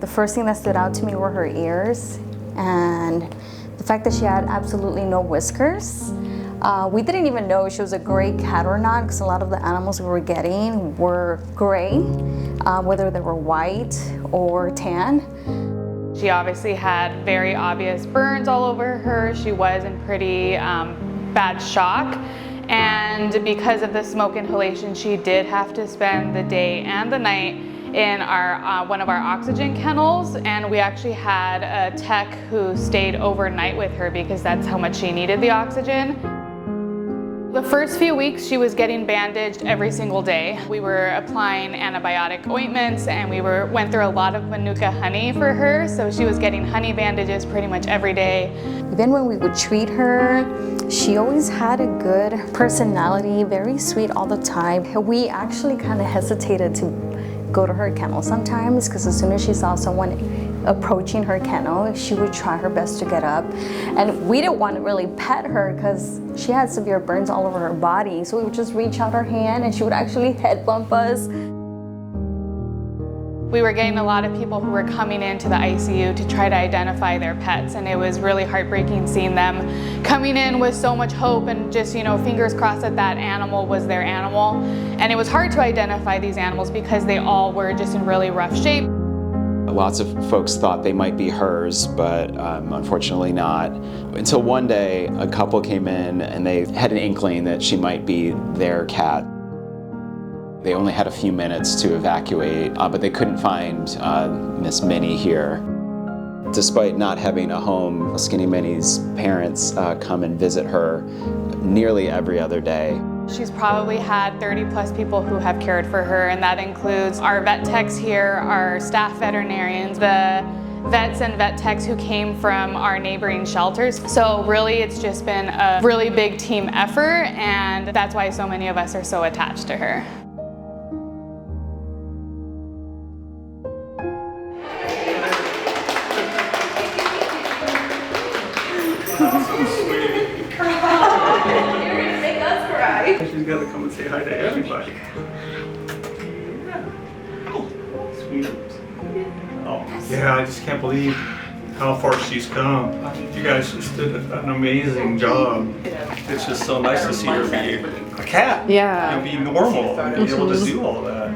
The first thing that stood out to me were her ears and the fact that she had absolutely no whiskers. We didn't even know if she was a gray cat or not because a lot of the animals we were getting were gray, whether they were white or tan. She obviously had very obvious burns all over her. She was in pretty bad shock. And because of the smoke inhalation, she did have to spend the day and the night in our one of our oxygen kennels, and we actually had a tech who stayed overnight with her because that's how much she needed the oxygen. The first few weeks she was getting bandaged every single day. We were applying antibiotic ointments and we went through a lot of Manuka honey for her, so she was getting honey bandages pretty much every day. Even when we would treat her, she always had a good personality, very sweet all the time. We actually kind of hesitated to go to her kennel sometimes because as soon as she saw someone approaching her kennel, she would try her best to get up. And we didn't want to really pet her because she had severe burns all over her body. So we would just reach out our hand and she would actually head bump us. We were getting a lot of people who were coming into the ICU to try to identify their pets, and it was really heartbreaking seeing them coming in with so much hope and just, you know, fingers crossed that that animal was their animal. And it was hard to identify these animals because they all were just in really rough shape. Lots of folks thought they might be hers, but unfortunately not. Until one day, a couple came in and they had an inkling that she might be their cat. They only had a few minutes to evacuate, but they couldn't find Miss Minnie here. Despite not having a home, Skinny Minnie's parents come and visit her nearly every other day. She's probably had 30 plus people who have cared for her, and that includes our vet techs here, our staff veterinarians, the vets and vet techs who came from our neighboring shelters. So really it's just been a really big team effort, and that's why so many of us are so attached to her. She's got to come and say hi to everybody. Sweet. Oh, yeah, I just can't believe how far she's come. You guys just did an amazing job. It's just so nice to see her be a cat. Yeah. And be normal and be able to do all that.